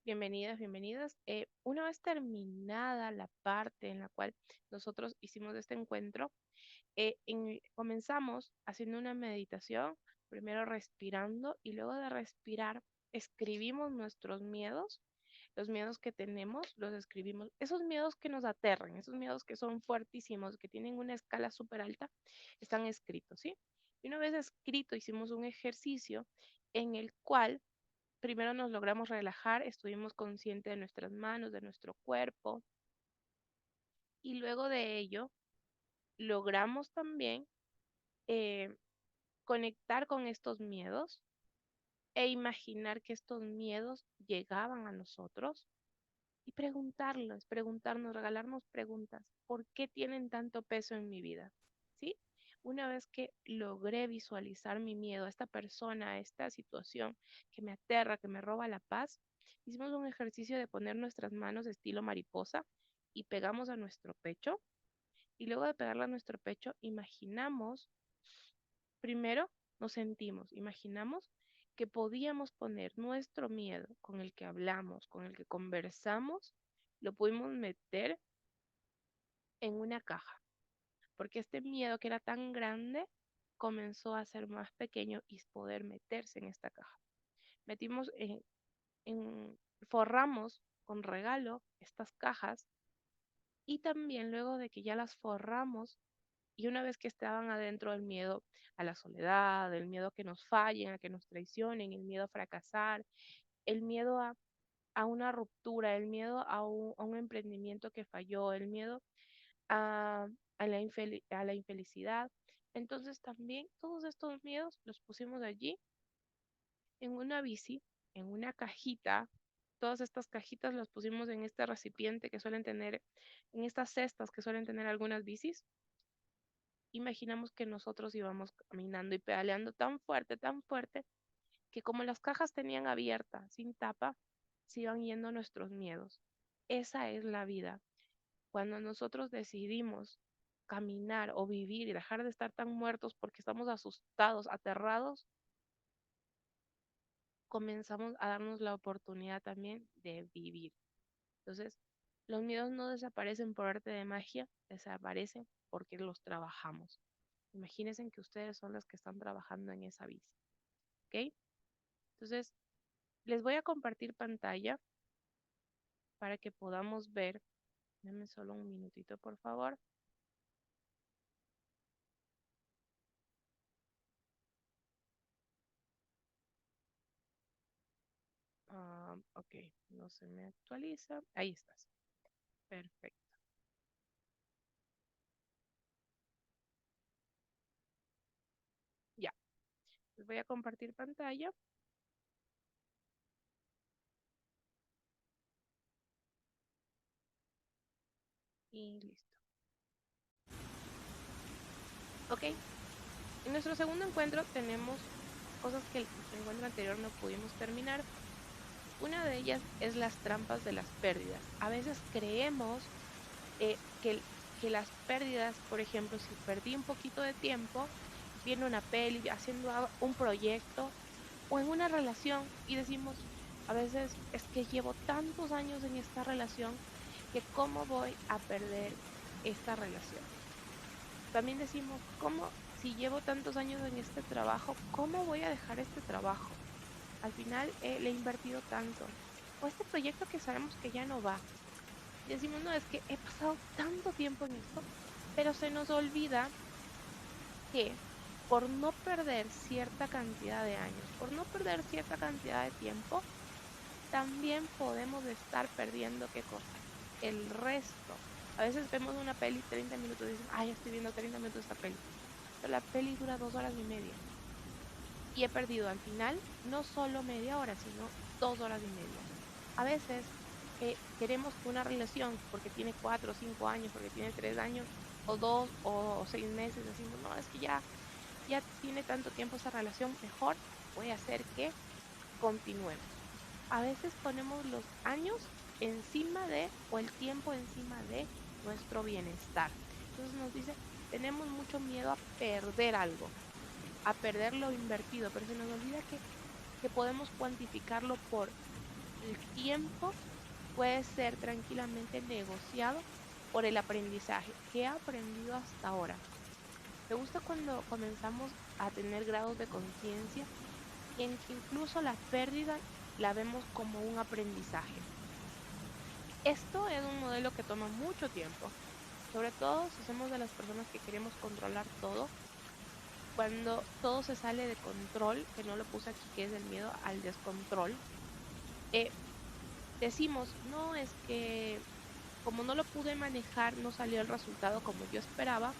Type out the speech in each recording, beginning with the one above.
Bienvenidas, bienvenidas. Una vez terminada la parte en la cual nosotros hicimos este encuentro, comenzamos haciendo una meditación, primero respirando y luego de respirar escribimos nuestros miedos, los miedos que tenemos, los escribimos, esos miedos que nos aterran, esos miedos que son fuertísimos, que tienen una escala súper alta, están escritos, ¿sí? Y una vez escrito, hicimos un ejercicio en el cual primero nos logramos relajar, estuvimos conscientes de nuestras manos, de nuestro cuerpo, y luego de ello logramos también eh, conectar con estos miedos e imaginar que estos miedos llegaban a nosotros y preguntarnos, regalarnos preguntas. ¿Por qué tienen tanto peso en mi vida? ¿Sí? Una vez que logré visualizar mi miedo a esta persona, a esta situación que me aterra, que me roba la paz, hicimos un ejercicio de poner nuestras manos estilo mariposa y pegamos a nuestro pecho. Y luego de pegarla a nuestro pecho, imaginamos, primero nos sentimos, imaginamos que podíamos poner nuestro miedo con el que hablamos, con el que conversamos, lo pudimos meter en una caja, porque este miedo que era tan grande comenzó a ser más pequeño y poder meterse en esta caja. Metimos en forramos con regalo estas cajas y también luego de que ya las forramos y una vez que estaban adentro del miedo a la soledad, el miedo a que nos fallen, a que nos traicionen, el miedo a fracasar, el miedo a una ruptura, el miedo a un emprendimiento que falló, el miedo a, a la infelicidad. Entonces también todos estos miedos los pusimos allí en una bici, en una cajita. Todas estas cajitas las pusimos en este recipiente que suelen tener, en estas cestas que suelen tener algunas bicis. Imaginamos que nosotros íbamos caminando y pedaleando tan fuerte, que como las cajas tenían abierta, sin tapa, se iban yendo nuestros miedos. Esa es la vida. Cuando nosotros decidimos caminar o vivir y dejar de estar tan muertos porque estamos asustados, aterrados, comenzamos a darnos la oportunidad también de vivir. Entonces, los miedos no desaparecen por arte de magia, desaparecen porque los trabajamos. Imagínense que ustedes son las que están trabajando en esa bici, ¿ok? Entonces, les voy a compartir pantalla para que podamos ver. Denme solo un minutito, por favor. Ok, no se me actualiza. Ahí estás. Perfecto. Ya, les voy a compartir pantalla y listo. Ok, en nuestro segundo encuentro tenemos cosas que el encuentro anterior no pudimos terminar. Una de ellas es las trampas de las pérdidas. A veces creemos que las pérdidas, por ejemplo, si perdí un poquito de tiempo viendo una peli, haciendo un proyecto o en una relación y decimos, a veces es que llevo tantos años en esta relación que cómo voy a perder esta relación. También decimos, ¿cómo si llevo tantos años en este trabajo, cómo voy a dejar este trabajo? Al final le he invertido tanto. O este proyecto que sabemos que ya no va. Y decimos, no, es que he pasado tanto tiempo en esto, pero se nos olvida que por no perder cierta cantidad de años, por no perder cierta cantidad de tiempo, también podemos estar perdiendo qué cosa, el resto. A veces vemos una peli 30 minutos y dicen, ay, estoy viendo 30 minutos de esta peli, pero la peli dura 2 horas y media y he perdido al final no solo media hora, sino 2 horas y media. A veces queremos que una relación, porque tiene 4 o 5 años, porque tiene 3 años, o 2 o 6 meses, decimos, no, es que ya tiene tanto tiempo esa relación, mejor voy a hacer que continuemos. A veces ponemos los años encima de, o el tiempo encima de nuestro bienestar. Entonces nos dice, tenemos mucho miedo a perder algo, a perder lo invertido, pero se nos olvida que podemos cuantificarlo por el tiempo puede ser tranquilamente negociado por el aprendizaje. ¿Qué he aprendido hasta ahora? Me gusta cuando comenzamos a tener grados de conciencia en que incluso la pérdida la vemos como un aprendizaje. Esto es un modelo que toma mucho tiempo, sobre todo si somos de las personas que queremos controlar todo. Cuando todo se sale de control, que no lo puse aquí, que es el miedo al descontrol, eh, decimos, no, es que como no lo pude manejar, no salió el resultado como yo esperaba,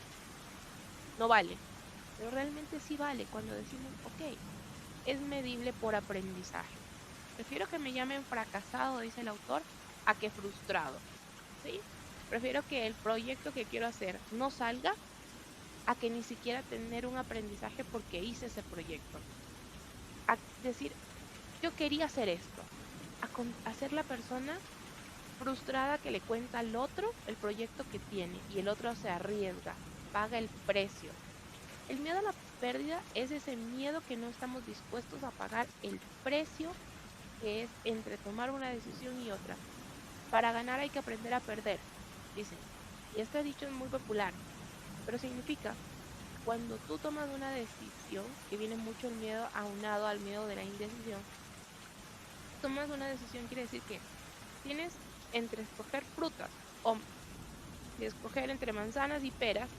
no vale. Pero realmente sí vale cuando decimos, ok, es medible por aprendizaje. Prefiero que me llamen fracasado, dice el autor, a que frustrado, ¿sí? Prefiero que el proyecto que quiero hacer no salga a que ni siquiera tener un aprendizaje porque hice ese proyecto. A decir, yo quería hacer esto, a ser la persona frustrada que le cuenta al otro el proyecto que tiene y el otro se arriesga, paga el precio. El miedo a la pérdida es ese miedo que no estamos dispuestos a pagar el precio que es entre tomar una decisión y otra. Para ganar hay que aprender a perder, dicen. Y este dicho es muy popular, pero significa cuando tú tomas una decisión, que viene mucho el miedo aunado al miedo de la indecisión, tomas una decisión quiere decir que tienes entre escoger frutas o de escoger entre manzanas y peras,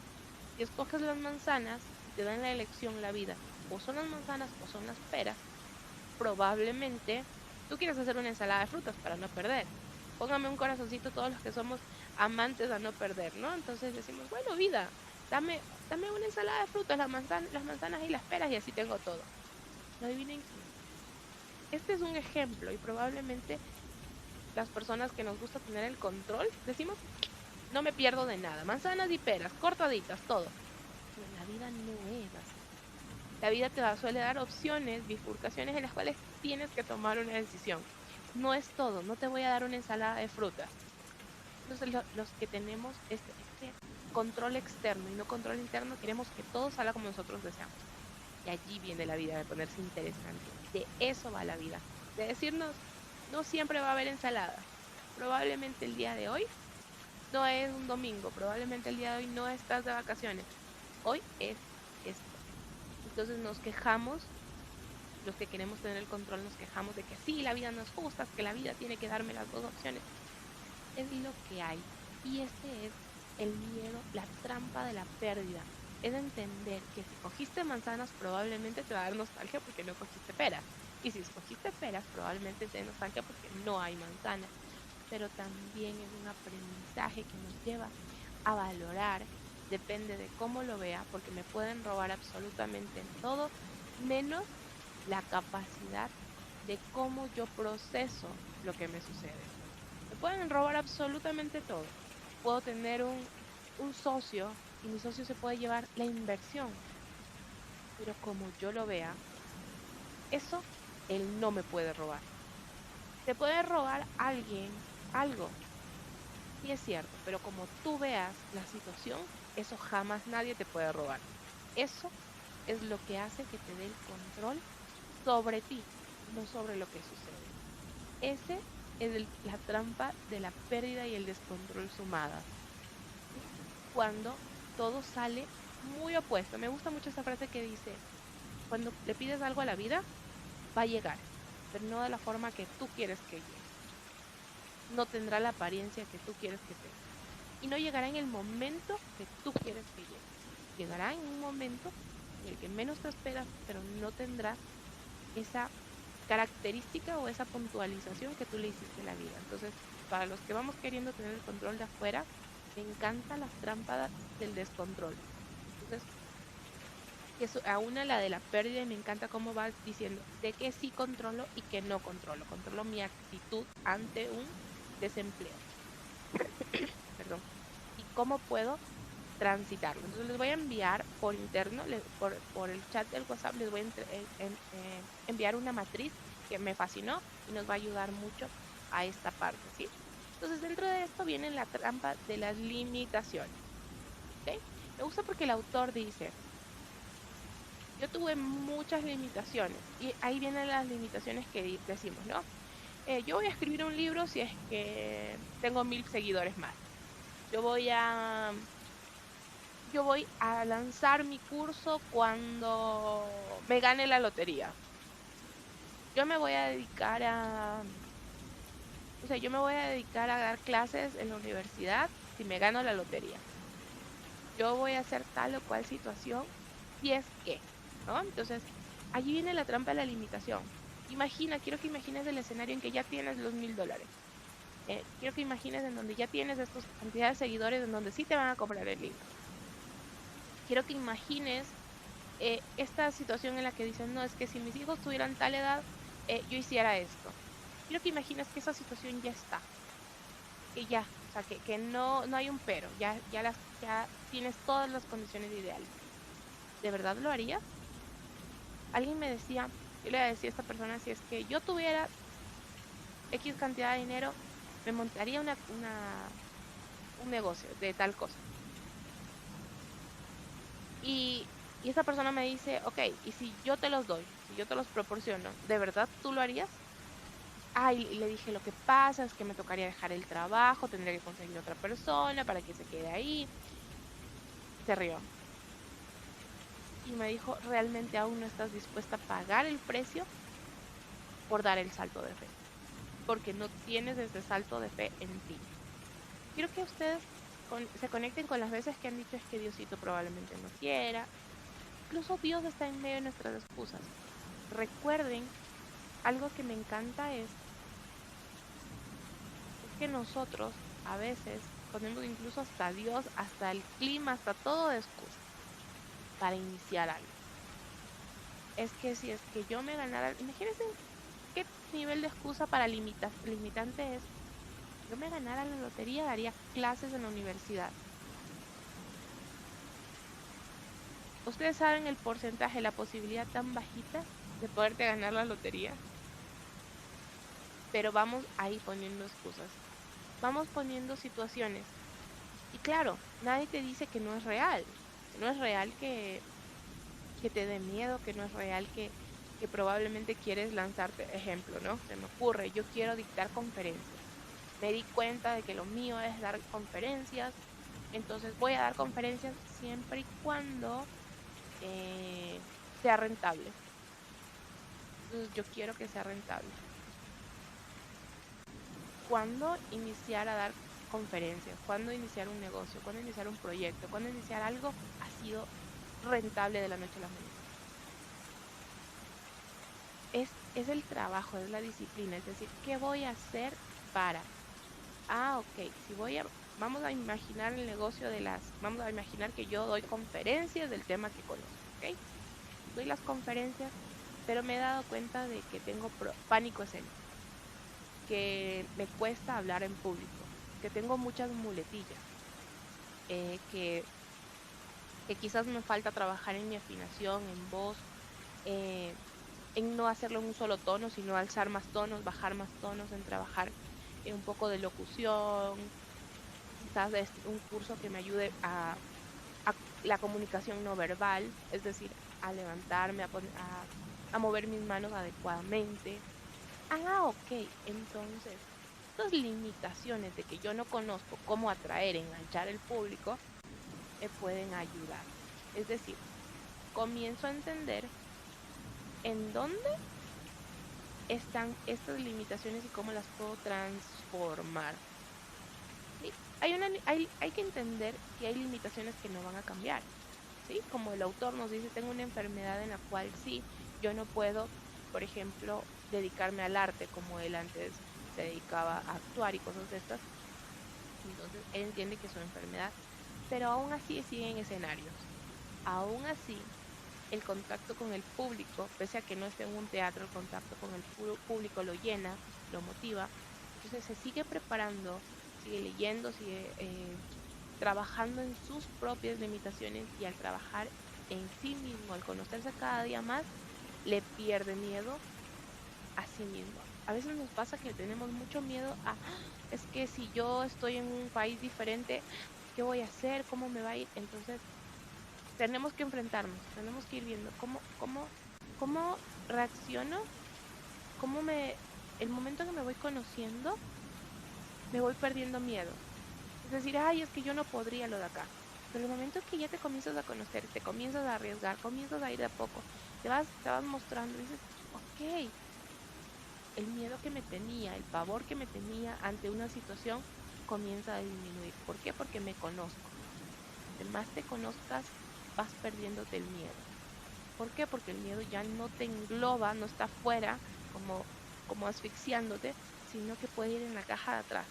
si escoges las manzanas y te dan la elección la vida, o son las manzanas o son las peras, probablemente tú quieres hacer una ensalada de frutas para no perder. Póngame un corazoncito todos los que somos amantes a no perder, ¿no? Entonces decimos, bueno, vida, dame una ensalada de frutas, las manzanas y las peras y así tengo todo. No adivinen qué. Este es un ejemplo y probablemente las personas que nos gusta tener el control decimos, no me pierdo de nada, manzanas y peras, cortaditas, todo. Pero la vida no es así. La vida suele dar opciones, bifurcaciones en las cuales tienes que tomar una decisión. No es todo, no te voy a dar una ensalada de frutas. Entonces los que tenemos este control externo y no control interno, queremos que todo salga como nosotros deseamos. Y allí viene la vida de ponerse interesante. De eso va la vida. De decirnos, no siempre va a haber ensalada. Probablemente el día de hoy no es un domingo, probablemente el día de hoy no estás de vacaciones. Hoy es esto. Entonces nos quejamos, los que queremos tener el control nos quejamos de que sí, la vida no es justa, que la vida tiene que darme las dos opciones. Es lo que hay. Y este es el miedo, la trampa de la pérdida. Es entender que si cogiste manzanas probablemente te va a dar nostalgia porque no cogiste peras. Y si escogiste peras probablemente te dé nostalgia porque no hay manzanas. Pero también es un aprendizaje que nos lleva a valorar, depende de cómo lo vea, porque me pueden robar absolutamente todo, menos la capacidad de cómo yo proceso lo que me sucede. Me pueden robar absolutamente todo. Puedo tener un socio y mi socio se puede llevar la inversión, pero como yo lo vea, eso él no me puede robar. Te puede robar alguien algo, sí es cierto, pero como tú veas la situación, eso jamás nadie te puede robar. Eso es lo que hace que te dé el control sobre ti, no sobre lo que sucede. Ese es la trampa de la pérdida y el descontrol sumadas. ¿Sí? Cuando todo sale muy opuesto. Me gusta mucho esa frase que dice, cuando le pides algo a la vida, va a llegar, pero no de la forma que tú quieres que llegue. No tendrá la apariencia que tú quieres que tenga. Y no llegará en el momento que tú quieres que llegue. Llegará en un momento en el que menos te esperas, pero no tendrá esa característica o esa puntualización que tú le hiciste a la vida. Entonces, para los que vamos queriendo tener el control de afuera, me encantan las trampas del descontrol. Entonces, eso, a una la de la pérdida y me encanta cómo vas diciendo de que sí controlo y que no controlo. Controlo mi actitud ante un desempleo. Perdón. Y cómo puedo transitarlo. Entonces les voy a enviar por interno, por el chat del WhatsApp, les voy a enviar una matriz que me fascinó y nos va a ayudar mucho a esta parte, ¿sí? Entonces dentro de esto viene la trampa de las limitaciones, ¿ok? Me gusta porque el autor dice, yo tuve muchas limitaciones y ahí vienen las limitaciones que decimos, ¿no? yo voy a escribir un libro si es que tengo 1000 seguidores más. Yo voy a, yo voy a lanzar mi curso cuando me gane la lotería. Yo me voy a dedicar a, o sea, yo me voy a dedicar a dar clases en la universidad si me gano la lotería. Yo voy a hacer tal o cual situación si es que, ¿no? Entonces, allí viene la trampa de la limitación. Quiero que imagines el escenario en que ya tienes los $1000. Quiero que imagines en donde ya tienes estas cantidades de seguidores en donde sí te van a comprar el libro. Quiero que imagines esta situación en la que dicen, no, es que si mis hijos tuvieran tal edad, yo hiciera esto. Quiero que imagines que esa situación ya está, que ya, o sea, que no hay un pero, ya tienes todas las condiciones ideales. ¿De verdad lo harías? Alguien me decía, yo le decía a esta persona, si es que yo tuviera X cantidad de dinero, me montaría un negocio de tal cosa. Y esa persona me dice, ok, ¿y si yo te los doy? Si yo te los proporciono, ¿de verdad tú lo harías? Y le dije, lo que pasa es que me tocaría dejar el trabajo, tendría que conseguir otra persona para que se quede ahí. Se rió y me dijo, ¿realmente aún no estás dispuesta a pagar el precio por dar el salto de fe? Porque no tienes ese salto de fe en ti. Quiero que ustedes se conecten con las veces que han dicho es que Diosito probablemente no quiera. Incluso Dios está en medio de nuestras excusas. Recuerden, algo que me encanta es que nosotros a veces ponemos incluso hasta Dios, hasta el clima, hasta todo de excusa para iniciar algo. Es que si es que yo me ganara, imagínense qué nivel de excusa para limitante es. Yo me ganara la lotería, daría clases en la universidad. ¿Ustedes saben el porcentaje, la posibilidad tan bajita de poderte ganar la lotería? Pero vamos ahí poniendo excusas, vamos poniendo situaciones. Y claro, nadie te dice que no es real que te dé miedo, que no es real que probablemente quieres lanzarte. Ejemplo, ¿no? Se me ocurre, yo quiero dictar conferencias. Me di cuenta de que lo mío es dar conferencias, entonces voy a dar conferencias siempre y cuando eh, sea rentable. Entonces yo quiero que sea rentable. ¿Cuándo iniciar a dar conferencias? ¿Cuándo iniciar un negocio? ¿Cuándo iniciar un proyecto? ¿Cuándo iniciar algo ha sido rentable de la noche a la mañana? Es el trabajo, es la disciplina, es decir, ¿qué voy a hacer para? Ok, vamos a imaginar el negocio vamos a imaginar que yo doy conferencias del tema que conozco, ¿ok? Doy las conferencias, pero me he dado cuenta de que tengo pánico escénico, que me cuesta hablar en público, que tengo muchas muletillas, eh, que, que quizás me falta trabajar en mi afinación, en voz, eh, en no hacerlo en un solo tono, sino alzar más tonos, bajar más tonos, en trabajar en un poco de locución, quizás un curso que me ayude a la comunicación no verbal, es decir, a levantarme, a mover mis manos adecuadamente. Ok, entonces, estas limitaciones de que yo no conozco cómo atraer, enganchar el público, me pueden ayudar. Es decir, comienzo a entender en dónde están estas limitaciones y cómo las puedo transformar. ¿Sí? Hay que entender que hay limitaciones que no van a cambiar. ¿Sí? Como el autor nos dice, tengo una enfermedad en la cual sí, yo no puedo, por ejemplo, dedicarme al arte como él antes se dedicaba a actuar y cosas de estas. Entonces, él entiende que es su enfermedad, pero aún así sigue en escenarios. Aún así, el contacto con el público, pese a que no esté en un teatro, el contacto con el público lo llena, lo motiva. Entonces se sigue preparando, sigue leyendo, sigue trabajando en sus propias limitaciones y al trabajar en sí mismo, al conocerse cada día más, le pierde miedo a sí mismo. A veces nos pasa que tenemos mucho miedo a, es que si yo estoy en un país diferente, ¿qué voy a hacer? ¿Cómo me va a ir? Entonces tenemos que enfrentarnos, tenemos que ir viendo cómo reacciono, cómo me, el momento que me voy conociendo, me voy perdiendo miedos. Es decir, ay, es que yo no podría lo de acá. Pero el momento que ya te comienzas a conocer, te comienzas a arriesgar, comienzas a ir de a poco, te vas mostrando, dices, ok, el miedo que me tenía, el pavor que me tenía ante una situación comienza a disminuir. ¿Por qué? Porque me conozco. Entre más te conozcas, vas perdiéndote el miedo. ¿Por qué? Porque el miedo ya no te engloba, no está afuera como asfixiándote, sino que puede ir en la caja de atrás.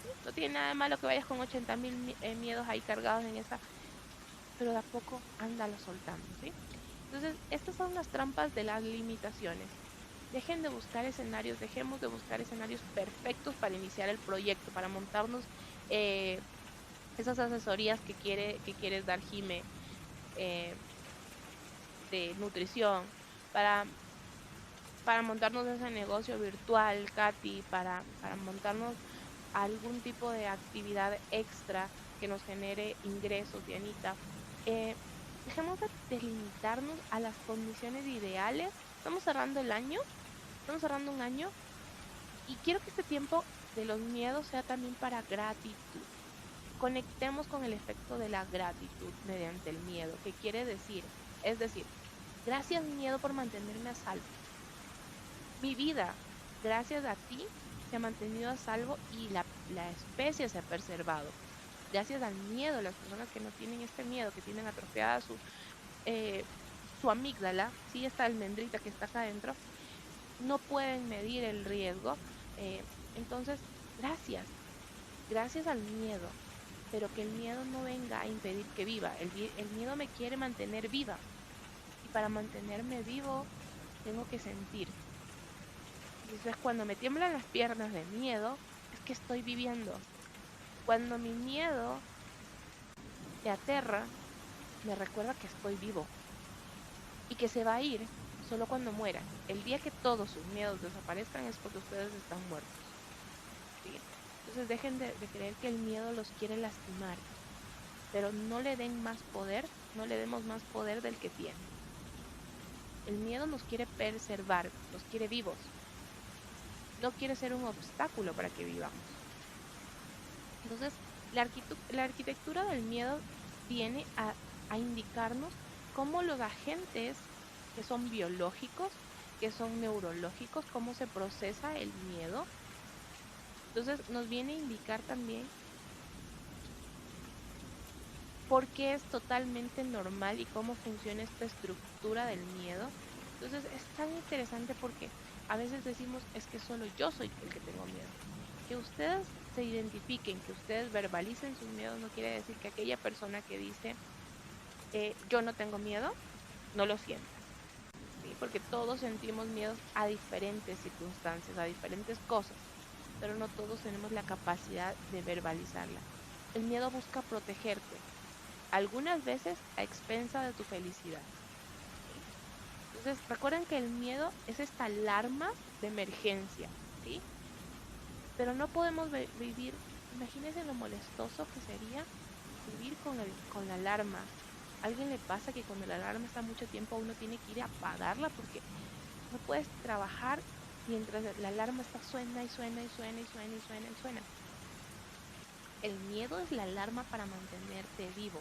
¿Sí? No tiene nada de malo que vayas con 80.000 miedos ahí cargados en esa, pero de a poco ándalo soltando, ¿sí? Entonces, estas son las trampas de las limitaciones. Dejen de buscar escenarios, dejemos de buscar escenarios perfectos para iniciar el proyecto, para montarnos eh, esas asesorías que quieres dar, Jime, eh, de nutrición, para, para montarnos ese negocio virtual, Katy, para montarnos algún tipo de actividad extra que nos genere ingresos, Dianita. Eh, Dejemos de limitarnos a las condiciones ideales. Estamos cerrando un año y quiero que este tiempo de los miedos sea también para gratitud. Conectemos con el efecto de la gratitud mediante el miedo. ¿Qué quiere decir? Es decir, gracias miedo por mantenerme a salvo. Mi vida, gracias a ti, se ha mantenido a salvo y la especie se ha preservado. Gracias al miedo, las personas que no tienen este miedo, que tienen atrofiada eh, su amígdala, sí, esta almendrita que está acá adentro, no pueden medir el riesgo. eh, entonces, gracias, gracias al miedo, pero que el miedo no venga a impedir que viva. El miedo me quiere mantener viva y para mantenerme vivo tengo que sentir. Entonces, cuando me tiemblan las piernas de miedo, es que estoy viviendo. Cuando mi miedo me aterra, me recuerda que estoy vivo y que se va a ir solo cuando muera. El día que todos sus miedos desaparezcan es porque ustedes están muertos. ¿Sí? Entonces dejen de creer que el miedo los quiere lastimar, pero no le den más poder, no le demos más poder del que tiene. El miedo nos quiere preservar, nos quiere vivos, no quiere ser un obstáculo para que vivamos. Entonces, la arquitectura del miedo viene a indicarnos cómo los agentes que son biológicos, que son neurológicos, cómo se procesa el miedo. Entonces, nos viene a indicar también por qué es totalmente normal y cómo funciona esta estructura del miedo. Entonces, es tan interesante porque a veces decimos, es que solo yo soy el que tengo miedo. Que ustedes se identifiquen, que ustedes verbalicen sus miedos, no quiere decir que aquella persona que dice, yo no tengo miedo, no lo sienta, ¿sí? Porque todos sentimos miedos a diferentes circunstancias, a diferentes cosas, pero no todos tenemos la capacidad de verbalizarla. El miedo busca protegerte, algunas veces a expensa de tu felicidad, ¿sí? Entonces, recuerden que el miedo es esta alarma de emergencia, ¿sí? Pero no podemos vivir, imagínense lo molestoso que sería vivir con la alarma. ¿A alguien le pasa que cuando la alarma está mucho tiempo uno tiene que ir a apagarla porque no puedes trabajar mientras la alarma está suena y suena y suena y suena y suena y suena? El miedo es la alarma para mantenerte vivo,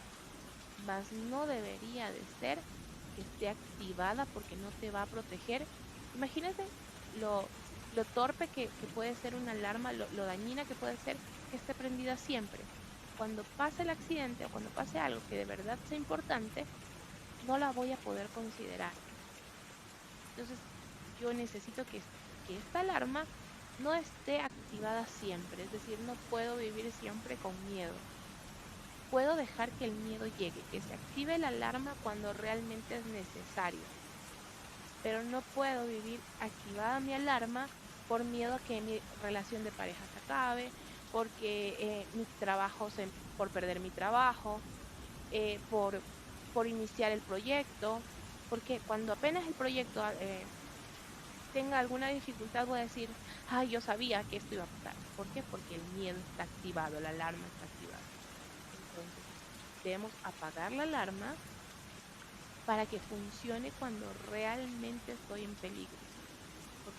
mas no debería de ser que esté activada porque no te va a proteger. Imagínense lo, lo torpe que puede ser una alarma, lo dañina que puede ser que esté prendida siempre. Cuando pase el accidente o cuando pase algo que de verdad sea importante, no la voy a poder considerar. Entonces, yo necesito que esta alarma no esté activada siempre, es decir, no puedo vivir siempre con miedo. Puedo dejar que el miedo llegue, que se active la alarma cuando realmente es necesario, pero no puedo vivir activada mi alarma por miedo a que mi relación de pareja se acabe, porque por perder mi trabajo, eh, por, por iniciar el proyecto, porque cuando apenas el proyecto tenga alguna dificultad voy a decir, ay, yo sabía que esto iba a pasar. ¿Por qué? Porque el miedo está activado, la alarma está activada. Entonces, debemos apagar la alarma para que funcione cuando realmente estoy en peligro.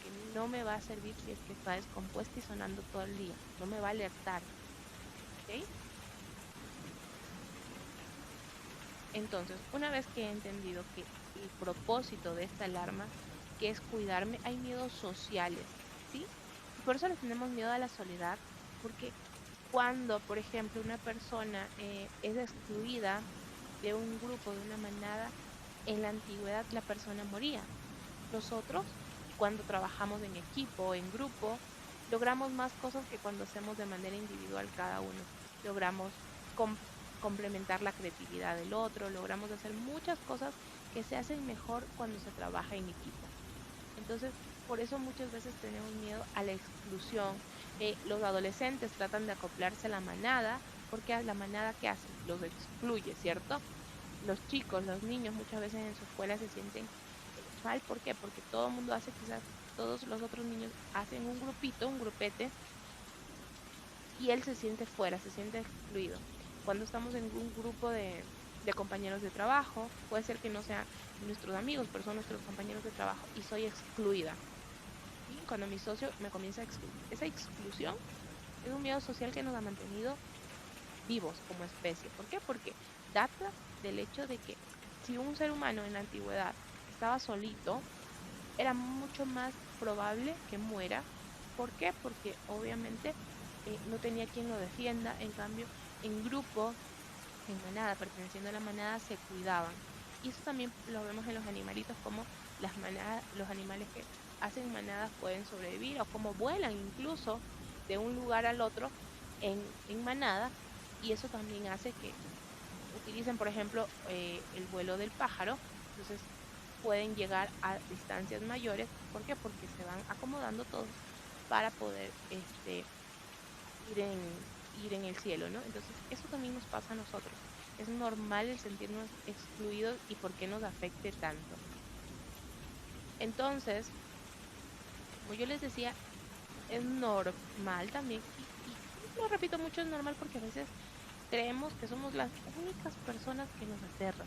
porque no me va a servir si es que está descompuesta y sonando todo el día. No me va a alertar, ¿ok? Entonces, una vez que he entendido que el propósito de esta alarma, que es cuidarme, hay miedos sociales, ¿sí? Y por eso le tenemos miedo a la soledad, porque cuando, por ejemplo, una persona es excluida de un grupo, de una manada, en la antigüedad la persona moría. Nosotros, cuando trabajamos en equipo o en grupo, logramos más cosas que cuando hacemos de manera individual cada uno. Logramos com- complementar la creatividad del otro, logramos hacer muchas cosas que se hacen mejor cuando se trabaja en equipo. Entonces, por eso muchas veces tenemos miedo a la exclusión. Los adolescentes tratan de acoplarse a la manada porque a la manada, ¿qué hace? Los excluye, ¿cierto? Los chicos, los niños muchas veces en su escuela se sienten mal. ¿Por qué? Porque todo el mundo hace, quizás todos los otros niños hacen un grupito, un grupete, y él se siente fuera, se siente excluido. Cuando estamos en un grupo de compañeros de trabajo, puede ser que no sean nuestros amigos, pero son nuestros compañeros de trabajo y soy excluida. ¿Sí? Cuando mi socio me comienza a excluir. Esa exclusión es un miedo social que nos ha mantenido vivos como especie. ¿Por qué? Porque data del hecho de que si un ser humano en la antigüedad estaba solito, era mucho más probable que muera. ¿Por qué? Porque obviamente no tenía quien lo defienda. En cambio, en grupo, en manada, perteneciendo a la manada, se cuidaban. Y eso también lo vemos en los animalitos, como las manadas, los animales que hacen manadas pueden sobrevivir o como vuelan incluso de un lugar al otro en manada. Y eso también hace que utilicen, por ejemplo, el vuelo del pájaro. Entonces pueden llegar a distancias mayores. ¿Por qué? Porque se van acomodando todos para poder ir en el cielo, ¿no? Entonces, eso también nos pasa a nosotros. Es normal el sentirnos excluidos y por qué nos afecte tanto. Entonces, como yo les decía, es normal también, y lo repito mucho, es normal porque a veces creemos que somos las únicas personas que nos aterran.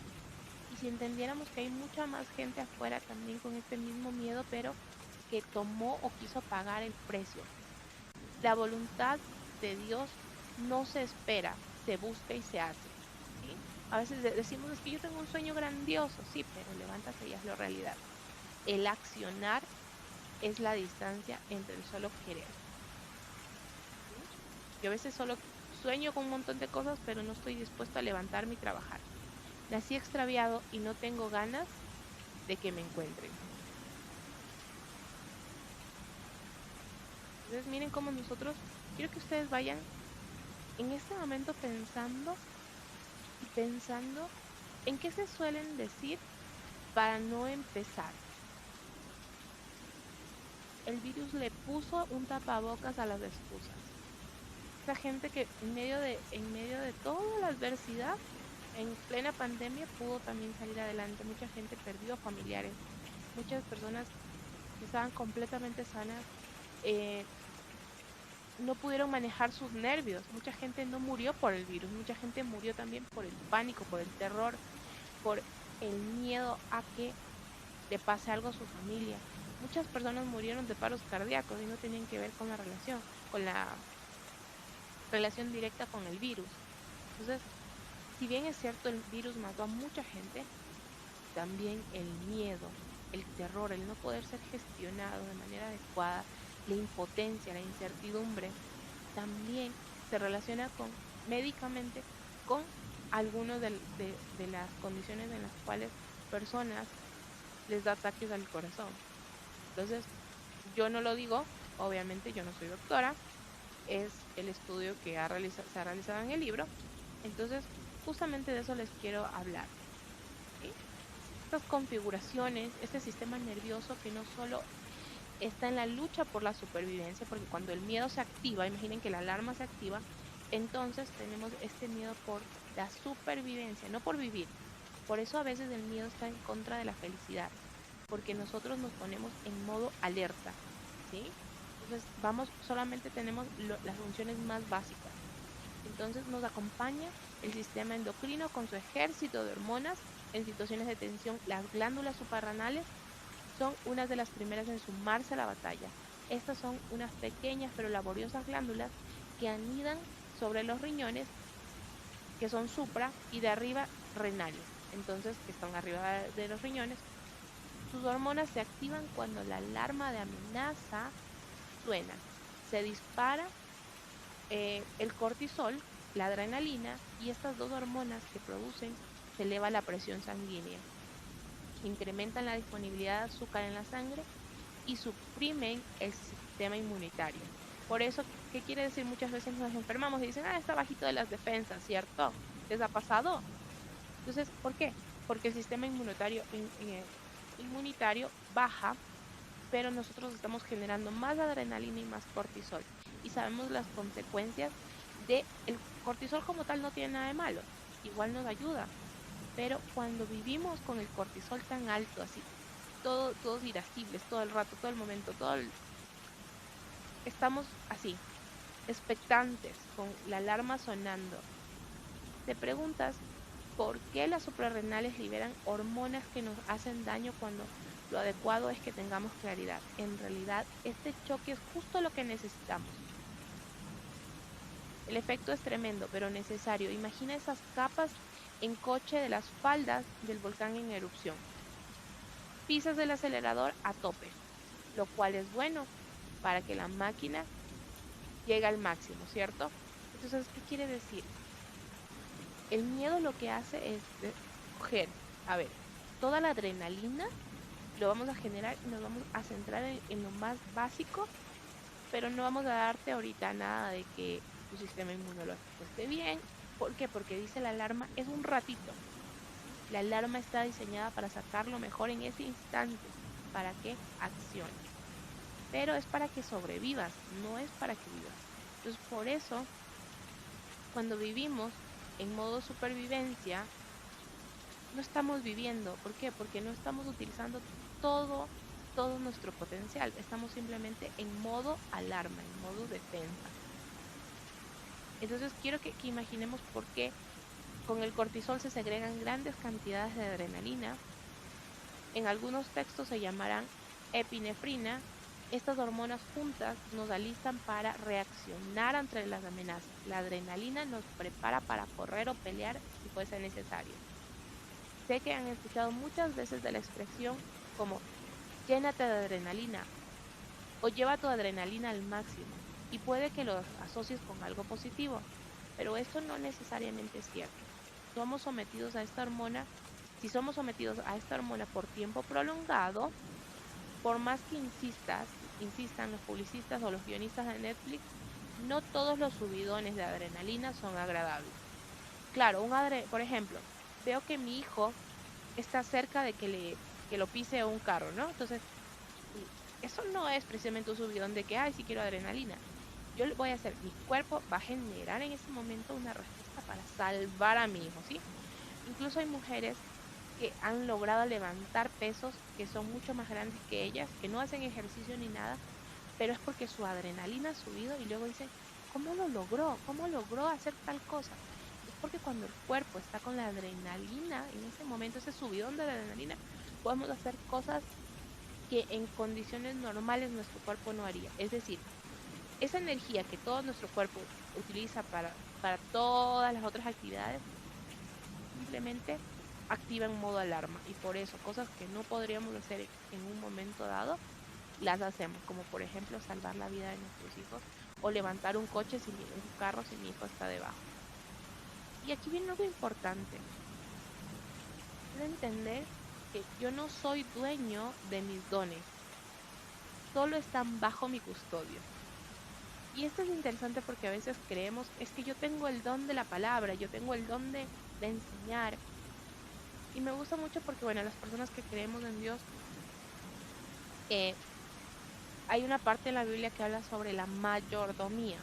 Y si entendiéramos que hay mucha más gente afuera también con este mismo miedo, pero que tomó o quiso pagar el precio. La voluntad de Dios no se espera, se busca y se hace, ¿sí? A veces decimos, es que yo tengo un sueño grandioso, sí, pero levántate y hazlo realidad. El accionar es la distancia entre el solo querer, ¿sí? Yo a veces solo sueño con un montón de cosas, pero no estoy dispuesto a levantarme y trabajar. Nací extraviado y no tengo ganas de que me encuentren. Entonces, miren cómo nosotros, quiero que ustedes vayan en este momento pensando y pensando en qué se suelen decir para no empezar. El virus le puso un tapabocas a las excusas. Esa gente que en medio de toda la adversidad, en plena pandemia, pudo también salir adelante. Mucha gente perdió familiares, muchas personas que estaban completamente sanas eh, no pudieron manejar sus nervios. Mucha gente no murió por el virus, mucha gente murió también por el pánico, por el terror, por el miedo a que le pase algo a su familia. Muchas personas murieron de paros cardíacos y no tenían que ver con la relación directa con el virus. Entonces, si bien es cierto el virus mató a mucha gente, también el miedo, el terror, el no poder ser gestionado de manera adecuada, la impotencia, la incertidumbre, también se relaciona con médicamente con algunas de las condiciones en las cuales personas les da ataques al corazón. Entonces, yo no lo digo, obviamente yo no soy doctora, es el estudio que se ha realizado en el libro. Entonces, justamente de eso les quiero hablar, ¿sí? Estas configuraciones, este sistema nervioso que no solo está en la lucha por la supervivencia, porque cuando el miedo se activa, imaginen que la alarma se activa, entonces tenemos este miedo por la supervivencia, no por vivir. Por eso a veces el miedo está en contra de la felicidad, porque nosotros nos ponemos en modo alerta, ¿sí? Entonces, solamente tenemos las funciones más básicas. Entonces, nos acompaña el sistema endocrino con su ejército de hormonas en situaciones de tensión, las glándulas suprarrenales son unas de las primeras en sumarse a la batalla. Estas son unas pequeñas pero laboriosas glándulas que anidan sobre los riñones, que son supra, y de arriba renales, entonces que están arriba de los riñones. Sus hormonas se activan cuando la alarma de amenaza suena. Se dispara el cortisol, la adrenalina, y estas dos hormonas que producen se eleva la presión sanguínea, incrementan la disponibilidad de azúcar en la sangre y suprimen el sistema inmunitario. Por eso, ¿qué quiere decir? Muchas veces nos enfermamos y dicen, está bajito de las defensas, ¿cierto? ¿Les ha pasado? Entonces, ¿por qué? Porque el sistema inmunitario baja, pero nosotros estamos generando más adrenalina y más cortisol. Y sabemos las consecuencias de el cortisol como tal no tiene nada de malo, igual nos ayuda, pero cuando vivimos con el cortisol tan alto, así, todos irascibles, todo el rato, todo el momento, estamos así, expectantes, con la alarma sonando. Te preguntas por qué las suprarrenales liberan hormonas que nos hacen daño cuando lo adecuado es que tengamos claridad. En realidad, este choque es justo lo que necesitamos. El efecto es tremendo, pero necesario. Imagina esas capas en coche de las faldas del volcán en erupción. Pisas el acelerador a tope, lo cual es bueno para que la máquina llegue al máximo, ¿cierto? Entonces, ¿qué quiere decir? El miedo lo que hace es coger, a ver, toda la adrenalina lo vamos a generar y nos vamos a centrar en lo más básico, pero no vamos a darte ahorita nada de que tu sistema inmunológico esté bien. ¿Por qué? Porque dice la alarma, es un ratito. La alarma está diseñada para sacar lo mejor en ese instante, para que acciones. Pero es para que sobrevivas, no es para que vivas. Entonces, por eso, cuando vivimos en modo supervivencia, no estamos viviendo. ¿Por qué? Porque no estamos utilizando todo, todo nuestro potencial. Estamos simplemente en modo alarma, en modo defensa. Entonces, quiero que imaginemos por qué con el cortisol se segregan grandes cantidades de adrenalina. En algunos textos se llamarán epinefrina. Estas hormonas juntas nos alistan para reaccionar ante las amenazas. La adrenalina nos prepara para correr o pelear si fuese necesario. Sé que han escuchado muchas veces de la expresión como llénate de adrenalina o lleva tu adrenalina al máximo, y puede que lo asocies con algo positivo, pero esto no necesariamente es cierto. Somos sometidos a esta hormona, si somos sometidos a esta hormona por tiempo prolongado, por más que insistan los publicistas o los guionistas de Netflix, no todos los subidones de adrenalina son agradables. Claro, por ejemplo, veo que mi hijo está cerca de que lo pise un carro, ¿no? Entonces, eso no es precisamente un subidón de que, ay, sí quiero adrenalina. Yo lo voy a hacer, mi cuerpo va a generar en ese momento una respuesta para salvar a mi hijo, ¿sí? Incluso hay mujeres que han logrado levantar pesos que son mucho más grandes que ellas, que no hacen ejercicio ni nada, pero es porque su adrenalina ha subido y luego dicen, ¿cómo lo logró? ¿Cómo logró hacer tal cosa? Es porque cuando el cuerpo está con la adrenalina, en ese momento, ese subidón de adrenalina, podemos hacer cosas que en condiciones normales nuestro cuerpo no haría. Es decir, esa energía que todo nuestro cuerpo utiliza para todas las otras actividades, simplemente activa en modo alarma. Y por eso cosas que no podríamos hacer en un momento dado, las hacemos, como por ejemplo salvar la vida de nuestros hijos o levantar un un carro si mi hijo está debajo. Y aquí viene algo importante. Debe entender que yo no soy dueño de mis dones, solo están bajo mi custodia. Y esto es interesante porque a veces creemos, es que yo tengo el don de la palabra, yo tengo el don de enseñar. Y me gusta mucho porque, bueno, las personas que creemos en Dios, eh, hay una parte en la Biblia que habla sobre la mayordomía,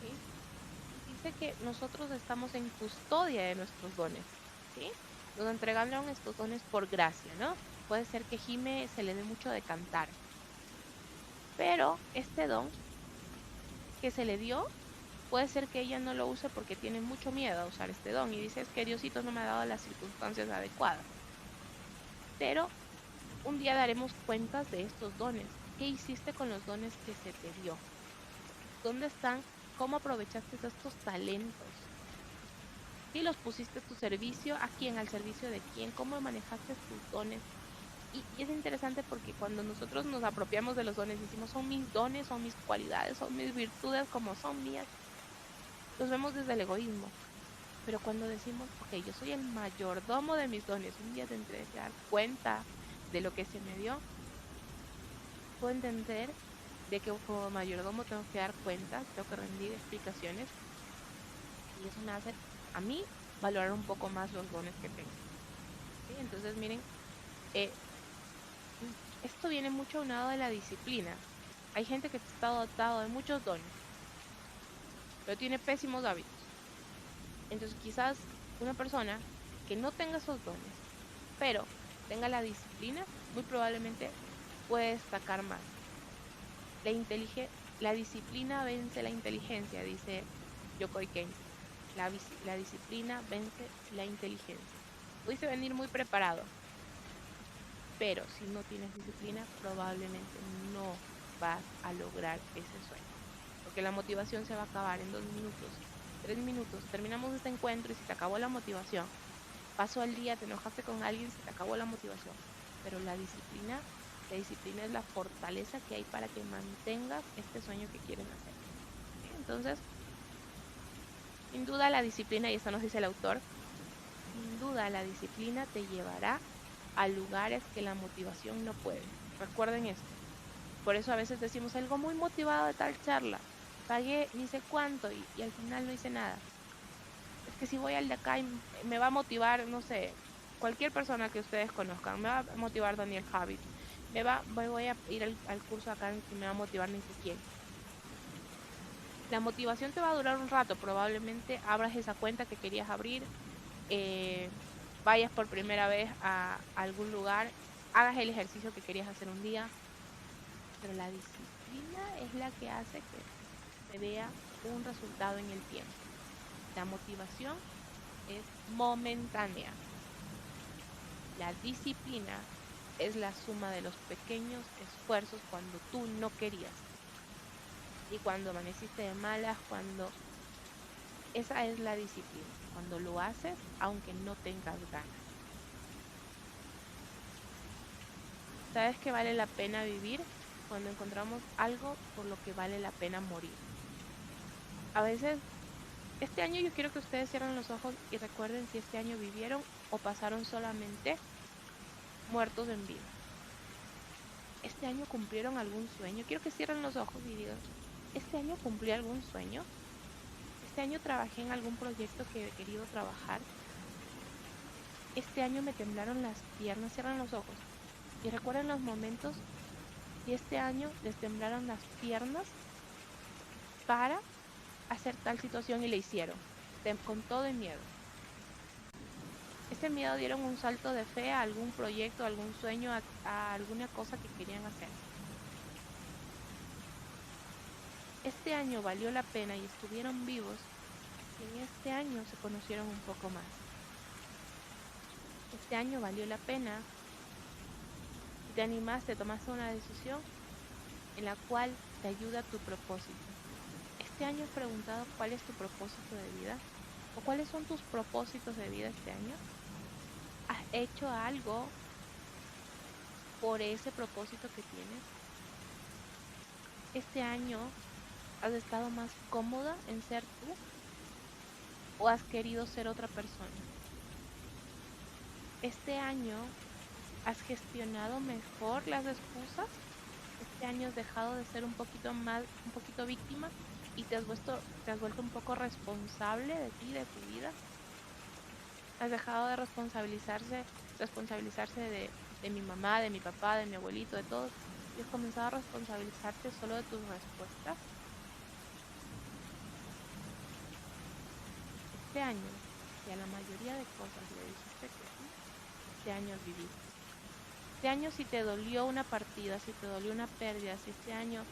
¿sí? Y dice que nosotros estamos en custodia de nuestros dones, ¿sí? Nos entregaron estos dones por gracia, ¿no? Puede ser que Jime se le dé mucho de cantar, pero este don que se le dio, puede ser que ella no lo use porque tiene mucho miedo a usar este don y dice, es que Diosito no me ha dado las circunstancias adecuadas. Pero Un día daremos cuentas de estos dones. ¿Qué hiciste con los dones que se te dio? ¿Dónde están? ¿Cómo aprovechaste estos talentos? ¿Sí los pusiste a tu servicio? ¿A quién? ¿Al servicio de quién? ¿Cómo manejaste tus dones? Y es interesante porque cuando nosotros nos apropiamos de los dones, decimos, son mis dones, son mis cualidades, son mis virtudes, como son mías, los vemos desde el egoísmo. Pero cuando decimos, ok, yo soy el mayordomo de mis dones, un día tendré que dar cuenta de lo que se me dio, puedo entender de que como mayordomo tengo que dar cuentas, tengo que rendir explicaciones, y eso me hace a mí valorar un poco más los dones que tengo. ¿Sí? Entonces, miren, eh, esto viene mucho aunado de la disciplina. Hay gente que está dotado de muchos dones, pero tiene pésimos hábitos. Entonces, quizás una persona que no tenga esos dones, pero tenga la disciplina, muy probablemente puede destacar más. La disciplina vence la inteligencia, dice Yokoi Kenji. La disciplina vence la inteligencia. Pudiste venir muy preparado, pero si no tienes disciplina, probablemente no vas a lograr ese sueño. Porque la motivación se va a acabar en 2 minutos, 3 minutos. Terminamos este encuentro y se te acabó la motivación. Pasó el día, te enojaste con alguien, se te acabó la motivación. Pero la disciplina es la fortaleza que hay para que mantengas este sueño que quieres hacer. ¿Sí? Entonces, sin duda la disciplina, y esto nos dice el autor, sin duda la disciplina te llevará a lugares que la motivación no puede. Recuerden esto. Por eso a veces decimos algo muy motivado de tal charla. Pagué ni sé cuánto y al final no hice nada. Es que si voy al de acá me va a motivar, no sé, cualquier persona que ustedes conozcan, me va a motivar Daniel Javid, voy a ir al curso acá en que me va a motivar ni sé quién. La motivación te va a durar un rato, probablemente abras esa cuenta que querías abrir, eh, vayas por primera vez a algún lugar, hagas el ejercicio que querías hacer un día, pero la disciplina es la que hace que se vea un resultado en el tiempo. La motivación es momentánea. La disciplina es la suma de los pequeños esfuerzos cuando tú no querías y cuando amaneciste de malas, cuando esa es la disciplina, cuando lo haces aunque no tengas ganas. ¿Sabes que vale la pena vivir? Cuando encontramos algo por lo que vale la pena morir. A veces, este año yo quiero que ustedes cierren los ojos y recuerden si este año vivieron o pasaron solamente muertos en vida. ¿Este año cumplieron algún sueño? Quiero que cierren los ojos y digan, ¿este año cumplí algún sueño? ¿Este año trabajé en algún proyecto que he querido trabajar? ¿Este año me temblaron las piernas? Cierren los ojos y recuerden los momentos si este año les temblaron las piernas para hacer tal situación y le hicieron, con todo el miedo. Este miedo dieron un salto de fe a algún proyecto, a algún sueño, a alguna cosa que querían hacer. Este año valió la pena y estuvieron vivos porque en este año se conocieron un poco más. Este año valió la pena y te animaste, tomaste una decisión en la cual te ayuda tu propósito. Este año has preguntado cuál es tu propósito de vida o cuáles son tus propósitos de vida este año. ¿Has hecho algo por ese propósito que tienes? Este año has estado más cómoda en ser tú o has querido ser otra persona. Este año has gestionado mejor las excusas. Este año has dejado de ser un poquito víctima y te has vuelto un poco responsable de ti, de tu vida. Has dejado de responsabilizarse de mi mamá, de mi papá, de mi abuelito, de todos. Y has comenzado a responsabilizarte solo de tus respuestas. Este año, si a la mayoría de cosas le dijiste que sí, este año has vivido. Este año si te dolió una partida, si te dolió una pérdida, si este año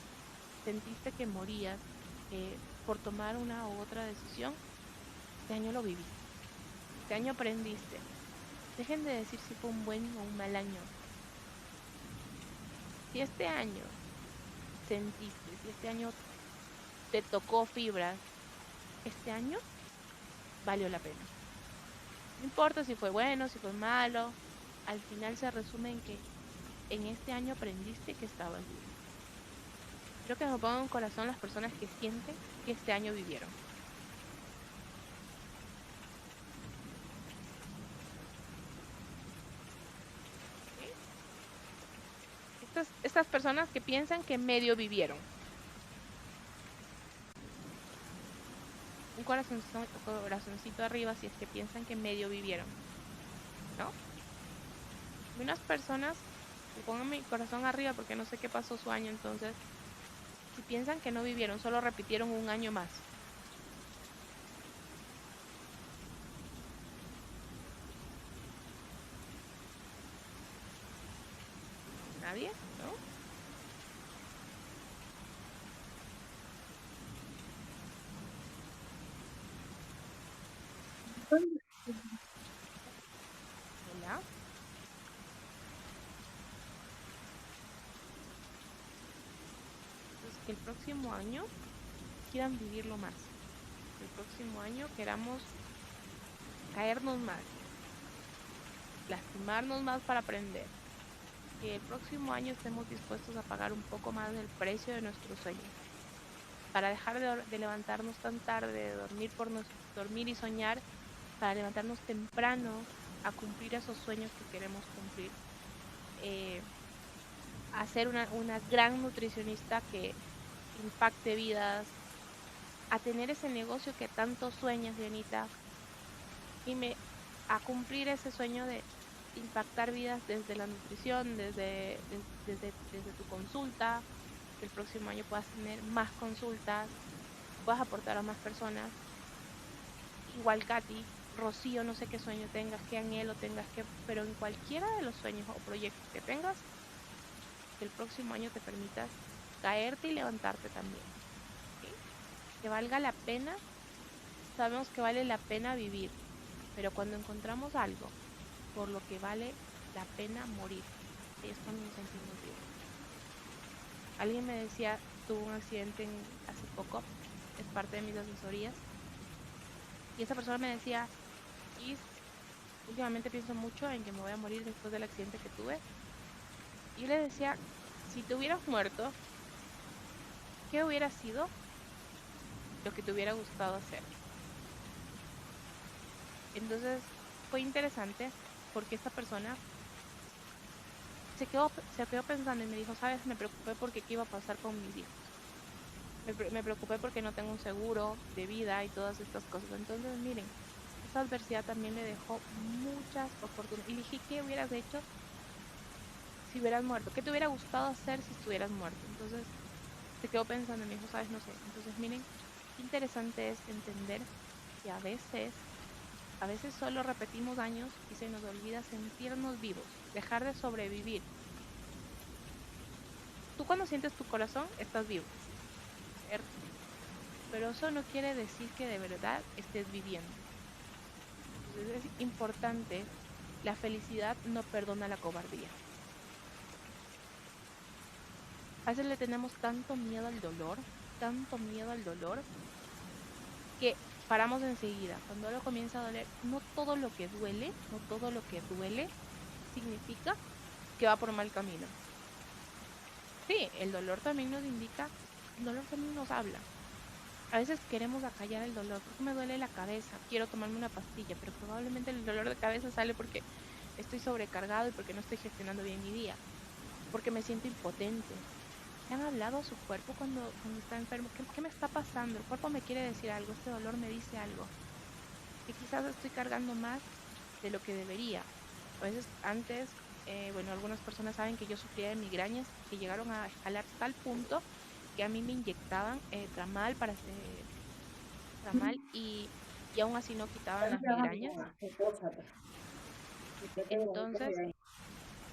sentiste que morías por tomar una u otra decisión, este año lo viviste. Este año aprendiste. Dejen de decir si fue un buen o un mal año. Si este año sentiste, si este año te tocó fibras, este año valió la pena. No importa si fue bueno, si fue malo, al final se resume en que en este año aprendiste que estabas vivo. Creo que me pongo en corazón las personas que sienten que este año vivieron. ¿Sí? Estas personas que piensan que medio vivieron. Un corazoncito arriba si es que piensan que medio vivieron, ¿no? Y unas personas que pongan mi corazón arriba porque no sé qué pasó su año, entonces, si piensan que no vivieron, solo repitieron un año más. Nadie, ¿no? Hola. Entonces, que el próximo año quieran vivirlo más. Que el próximo año queramos caernos más, lastimarnos más para aprender. Que el próximo año estemos dispuestos a pagar un poco más del precio de nuestros sueños. Para dejar de levantarnos tan tarde, de dormir dormir y soñar, para levantarnos temprano a cumplir esos sueños que queremos cumplir. Eh, a ser una gran nutricionista que impacte vidas, a tener ese negocio que tanto sueñas, Dianita, y a cumplir ese sueño de impactar vidas desde la nutrición, desde tu consulta, que el próximo año puedas tener más consultas, puedas aportar a más personas. Igual Katy, Rocío, no sé qué sueño tengas, qué anhelo tengas, pero en cualquiera de los sueños o proyectos que tengas, que el próximo año te permitas caerte y levantarte también. ¿Sí? Que valga la pena, sabemos que vale la pena vivir, pero cuando encontramos algo por lo que vale la pena morir, es cuando nos sentimos vivos. Alguien me decía, tuvo un accidente hace poco, es parte de mis asesorías, y esa persona me decía, Gis, últimamente pienso mucho en que me voy a morir después del accidente que tuve. Y yo le decía, si te hubieras muerto, ¿qué hubiera sido lo que te hubiera gustado hacer? Entonces fue interesante porque esta persona se quedó pensando y me dijo, sabes, me preocupé porque qué iba a pasar con mis hijos. Me preocupé porque no tengo un seguro de vida y todas estas cosas. Entonces, miren, esta adversidad también le dejó muchas oportunidades. Y le dije, ¿qué hubieras hecho si hubieras muerto? ¿Qué te hubiera gustado hacer si estuvieras muerto? Entonces, se quedó pensando y me dijo, sabes, no sé. Entonces, miren, qué interesante es entender que a veces solo repetimos años y se nos olvida sentirnos vivos, dejar de sobrevivir. Tú cuando sientes tu corazón, estás vivo, ¿cierto? Pero eso no quiere decir que de verdad estés viviendo. Entonces es importante, la felicidad no perdona la cobardía. A veces le tenemos tanto miedo al dolor, que paramos enseguida. Cuando algo comienza a doler, no todo lo que duele significa que va por mal camino. Sí, el dolor también nos indica, el dolor también nos habla. A veces queremos acallar el dolor, porque me duele la cabeza, quiero tomarme una pastilla, pero probablemente el dolor de cabeza sale porque estoy sobrecargado y porque no estoy gestionando bien mi día, porque me siento impotente. ¿Le han hablado a su cuerpo cuando está enfermo? ¿Qué me está pasando? El cuerpo me quiere decir algo, este dolor me dice algo, que quizás estoy cargando más de lo que debería. A veces antes, bueno, algunas personas saben que yo sufría de migrañas que llegaron a escalar tal punto que a mí me inyectaban tramal y aún así no quitaban las migrañas. Entonces,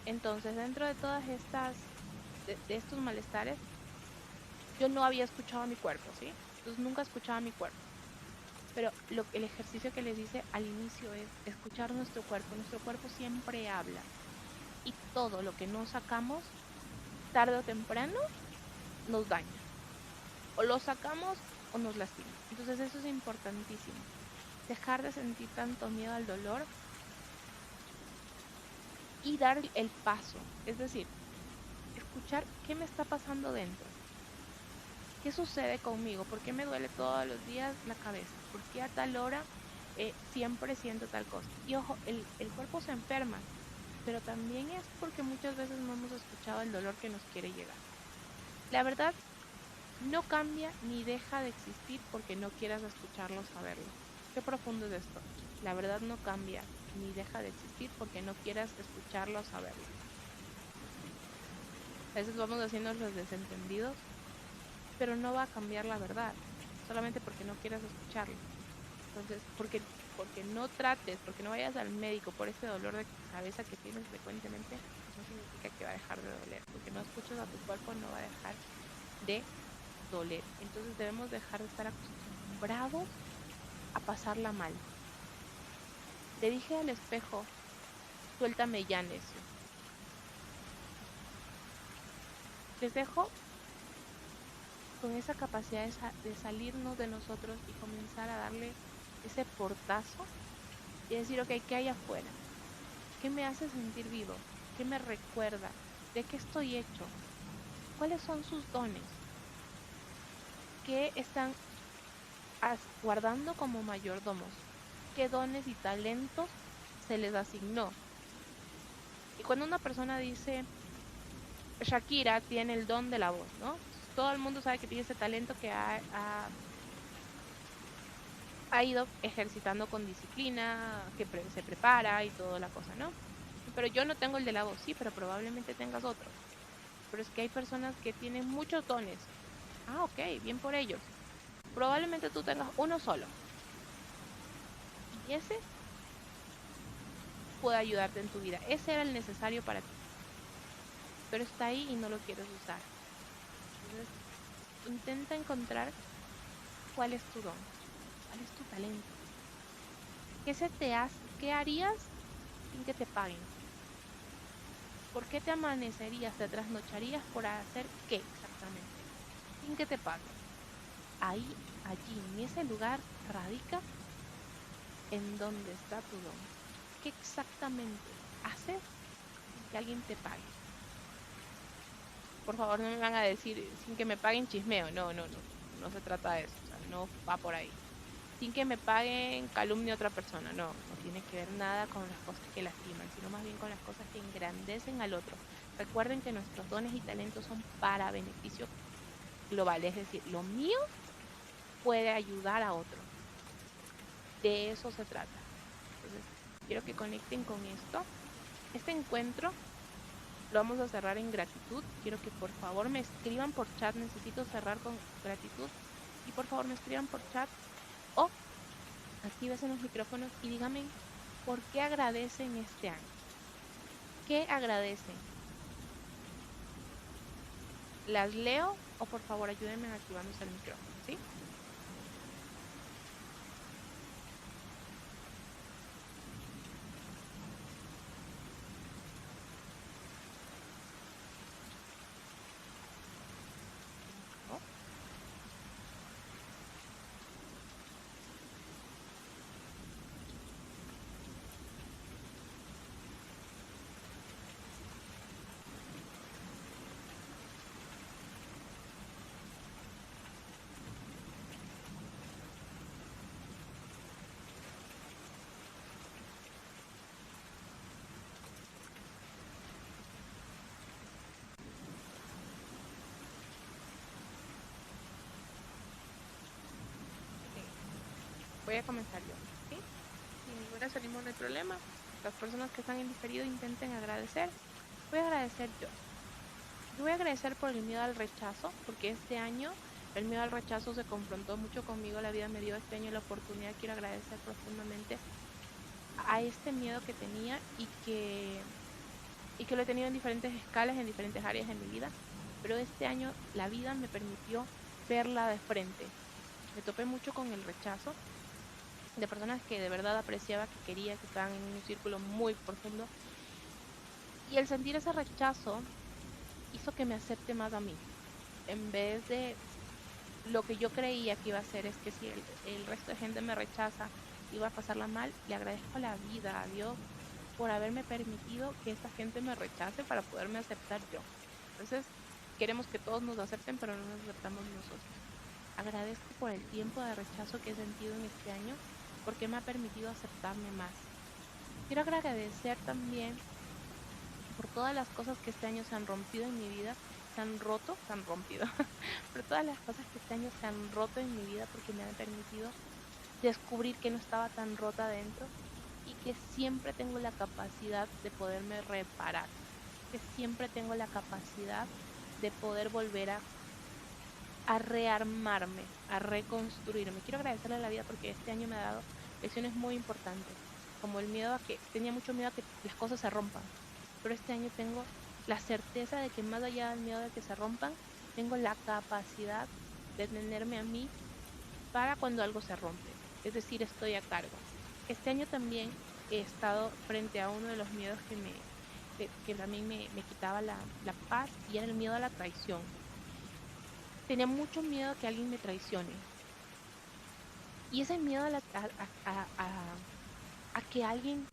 entonces dentro de todas de estos malestares, yo no había escuchado a mi cuerpo, ¿sí? Entonces nunca escuchaba a mi cuerpo. Pero el ejercicio que les hice al inicio es escuchar nuestro cuerpo. Nuestro cuerpo siempre habla y todo lo que no sacamos tarde o temprano nos daña. O lo sacamos o nos lastima. Entonces eso es importantísimo. Dejar de sentir tanto miedo al dolor y dar el paso. Es decir, escuchar qué me está pasando dentro. ¿Qué sucede conmigo? ¿Por qué me duele todos los días la cabeza? ¿Por qué a tal hora siempre siento tal cosa? Y ojo, el cuerpo se enferma, pero también es porque muchas veces no hemos escuchado el dolor que nos quiere llegar. La verdad, no cambia ni deja de existir porque no quieras escucharlo o saberlo. Qué profundo es esto. La verdad no cambia ni deja de existir porque no quieras escucharlo o saberlo. A veces vamos haciendo los desentendidos, pero no va a cambiar la verdad, solamente porque no quieras escucharlo. Entonces, porque no trates, porque no vayas al médico por ese dolor de cabeza que tienes frecuentemente, no significa que va a dejar de doler. Porque no escuchas a tu cuerpo, no va a dejar de doler. Entonces debemos dejar de estar acostumbrados a pasarla mal. Le dije al espejo, suéltame ya, necio. Les dejo con esa capacidad de salirnos de nosotros y comenzar a darle ese portazo y decir, ok, ¿qué hay afuera? ¿Qué me hace sentir vivo? ¿Qué me recuerda? ¿De qué estoy hecho? ¿Cuáles son sus dones? ¿Qué están guardando como mayordomos? ¿Qué dones y talentos se les asignó? Y cuando una persona dice, Shakira tiene el don de la voz, ¿no? Todo el mundo sabe que tiene ese talento que ha ido ejercitando con disciplina, que se prepara y toda la cosa, ¿no? Pero yo no tengo el de la voz, sí, pero probablemente tengas otro. Pero es que hay personas que tienen muchos dones. Ah, ok, bien por ellos. Probablemente tú tengas uno solo. Y ese puede ayudarte en tu vida. Ese era el necesario para ti. Pero está ahí y no lo quieres usar. Entonces, intenta encontrar cuál es tu don, cuál es tu talento. ¿Qué se te hace? ¿Qué harías sin que te paguen? ¿Por qué te amanecerías, te trasnocharías por hacer qué exactamente? Sin que te paguen. Ahí, allí, en ese lugar radica en dónde está tu don. ¿Qué exactamente haces sin que alguien te pague? Por favor, no me van a decir sin que me paguen chismeo. No, no, no. No se trata de eso. O sea, no va por ahí. Sin que me paguen calumnia a otra persona. No, no tiene que ver nada con las cosas que lastiman, sino más bien con las cosas que engrandecen al otro. Recuerden que nuestros dones y talentos son para beneficio global. Es decir, lo mío puede ayudar a otro. De eso se trata. Entonces, quiero que conecten con esto. Este encuentro lo vamos a cerrar en gratitud. Quiero que por favor me escriban por chat. Necesito cerrar con gratitud. Y por favor me escriban por chat o activen los micrófonos y díganme por qué agradecen este año. ¿Qué agradecen? ¿Las leo o por favor ayúdenme activándose el micrófono? ¿Sí? ¿No? Ok. Voy a comenzar yo. ¿Sí? Si ninguna salimos del problema, las personas que están en diferido intenten agradecer. Voy a agradecer yo. Yo voy a agradecer por el miedo al rechazo, porque este año el miedo al rechazo se confrontó mucho conmigo. La vida me dio este año la oportunidad. Quiero agradecer profundamente a este miedo que tenía y que lo he tenido en diferentes escalas, en diferentes áreas de mi vida. Pero este año la vida me permitió verla de frente. Me topé mucho con el rechazo de personas que de verdad apreciaba, que quería, que estaban en un círculo muy profundo. Y el sentir ese rechazo hizo que me acepte más a mí. En vez de lo que yo creía que iba a hacer es que si el resto de gente me rechaza, iba a pasarla mal, le agradezco a la vida, a Dios, por haberme permitido que esta gente me rechace para poderme aceptar yo. Entonces, queremos que todos nos acepten, pero no nos aceptamos nosotros. Agradezco por el tiempo de rechazo que he sentido en este año, porque me ha permitido aceptarme más. Quiero agradecer también por todas las cosas que este año se han rompido en mi vida, se han roto, se han rompido, por todas las cosas que este año se han roto en mi vida porque me han permitido descubrir que no estaba tan rota dentro y que siempre tengo la capacidad de poderme reparar, que siempre tengo la capacidad de poder volver a rearmarme, a reconstruirme. Quiero agradecerle a la vida porque este año me ha dado lecciones muy importantes, como el miedo a que, tenía mucho miedo a que las cosas se rompan, pero este año tengo la certeza de que más allá del miedo de que se rompan, tengo la capacidad de tenerme a mí para cuando algo se rompe, es decir, estoy a cargo. Este año también he estado frente a uno de los miedos que también me quitaba la paz y era el miedo a la traición. Tenía mucho miedo a que alguien me traicione y ese miedo a que alguien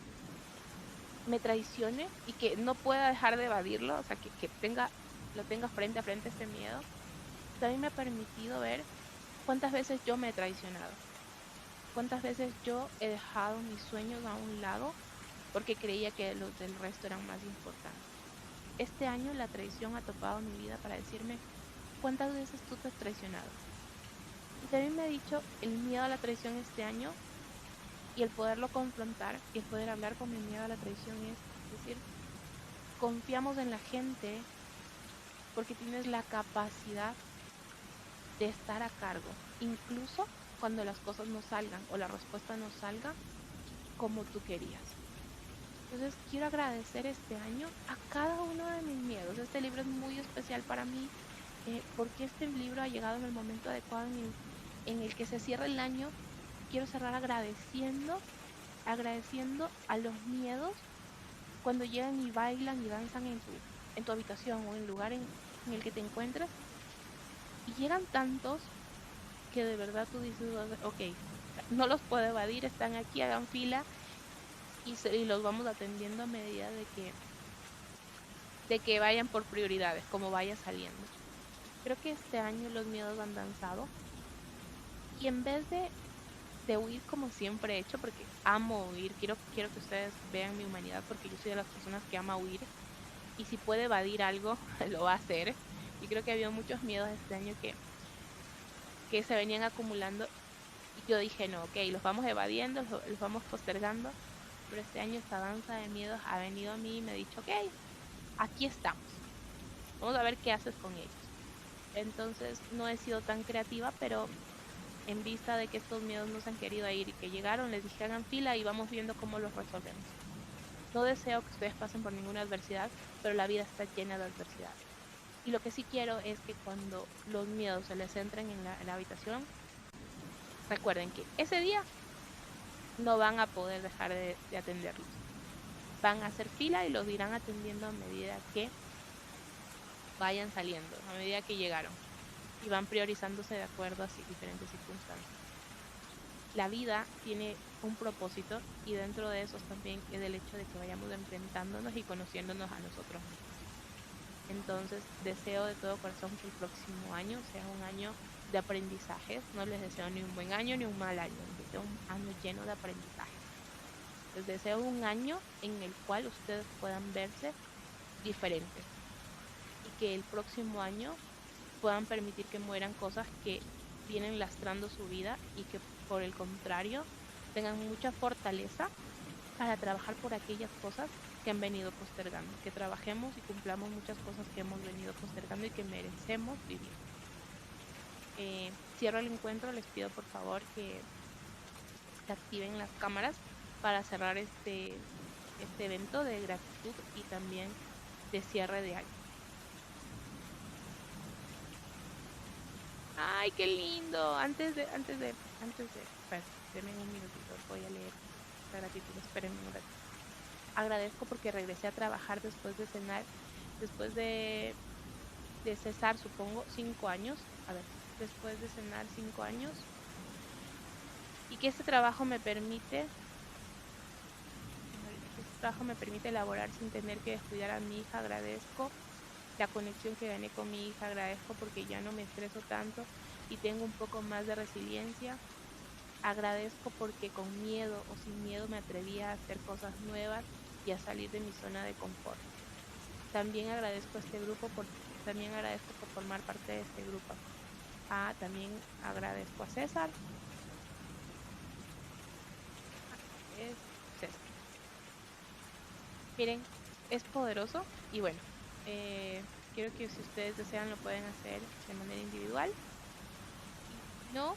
me traicione y que no pueda dejar de evadirlo, o sea, lo tenga frente a frente este miedo, también me ha permitido ver cuántas veces yo me he traicionado, cuántas veces yo he dejado mis sueños a un lado porque creía que los del resto eran más importantes. Este año la traición ha topado mi vida para decirme cuántas veces tú te has traicionado. Y también me ha dicho el miedo a la traición este año y el poderlo confrontar y el poder hablar con mi miedo a la traición es decir, confiamos en la gente porque tienes la capacidad de estar a cargo, incluso cuando las cosas no salgan o la respuesta no salga como tú querías. Entonces, quiero agradecer este año a cada uno de mis miedos. Este libro es muy especial para mí porque este libro ha llegado en el momento adecuado en el que se cierra el año y quiero cerrar agradeciendo a los miedos cuando llegan y bailan y danzan en tu habitación o en el lugar en el que te encuentras. Y llegan tantos que de verdad tú dices, ok, no los puedo evadir, están aquí, hagan fila y los vamos atendiendo a medida de que vayan por prioridades, como vaya saliendo. Creo que este año los miedos han danzado y en vez de huir como siempre he hecho, porque amo huir, quiero que ustedes vean mi humanidad porque yo soy de las personas que ama huir y si puede evadir algo, lo va a hacer. Y creo que había muchos miedos este año que se venían acumulando y yo dije, no, ok, los vamos evadiendo, los vamos postergando, pero este año esta danza de miedos ha venido a mí y me ha dicho, ok, aquí estamos, vamos a ver qué haces con ellos. Entonces no he sido tan creativa, pero en vista de que estos miedos no se han querido ir y que llegaron, les dije hagan fila y vamos viendo cómo los resolvemos. No deseo que ustedes pasen por ninguna adversidad, pero la vida está llena de adversidades. Y lo que sí quiero es que cuando los miedos se les entren en la habitación, recuerden que ese día no van a poder dejar de atenderlos. Van a hacer fila y los irán atendiendo a medida que vayan saliendo, a medida que llegaron. Y van priorizándose de acuerdo a diferentes circunstancias. La vida tiene un propósito y dentro de esos también es el hecho de que vayamos enfrentándonos y conociéndonos a nosotros mismos. Entonces, deseo de todo corazón que el próximo año sea un año de aprendizajes. No les deseo ni un buen año ni un mal año, les deseo un año lleno de aprendizajes. Les deseo un año en el cual ustedes puedan verse diferentes y que el próximo año puedan permitir que mueran cosas que vienen lastrando su vida y que por el contrario tengan mucha fortaleza para trabajar por aquellas cosas que han venido postergando, que trabajemos y cumplamos muchas cosas que hemos venido postergando y que merecemos vivir. Cierro el encuentro, les pido por favor que se activen las cámaras para cerrar este evento de gratitud y también de cierre de año. Ay, qué lindo. Espera, denme un minutito, voy a leer la gratitud, espérenme un ratito. Agradezco porque regresé a trabajar después de cenar, después de de cesar, supongo, 5 años. A ver, después de cenar 5 años. Y que este trabajo me permite, que este trabajo me permite elaborar sin tener que descuidar a mi hija. Agradezco la conexión que gané con mi hija. Agradezco porque ya no me estreso tanto y tengo un poco más de resiliencia. Agradezco porque con miedo o sin miedo me atreví a hacer cosas nuevas y a salir de mi zona de confort. También agradezco a este grupo también agradezco por formar parte de este grupo. También agradezco a César. Es César. Miren, es poderoso y bueno, quiero que si ustedes desean lo pueden hacer de manera individual y si no,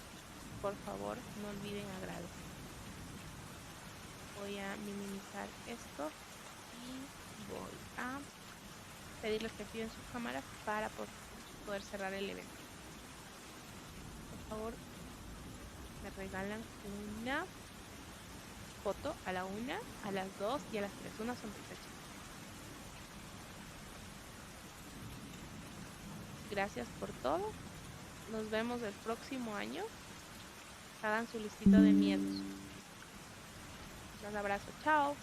por favor, no olviden agradecer. Voy a minimizar esto y voy a pedirles que activen sus cámaras para poder cerrar el evento. Por favor, me regalan una foto a la 1, a las 2 y a las 3. Una sonrisa, chicos. Gracias por todo. Nos vemos el próximo año. Hagan su listita de miedos. Un abrazo. Chao.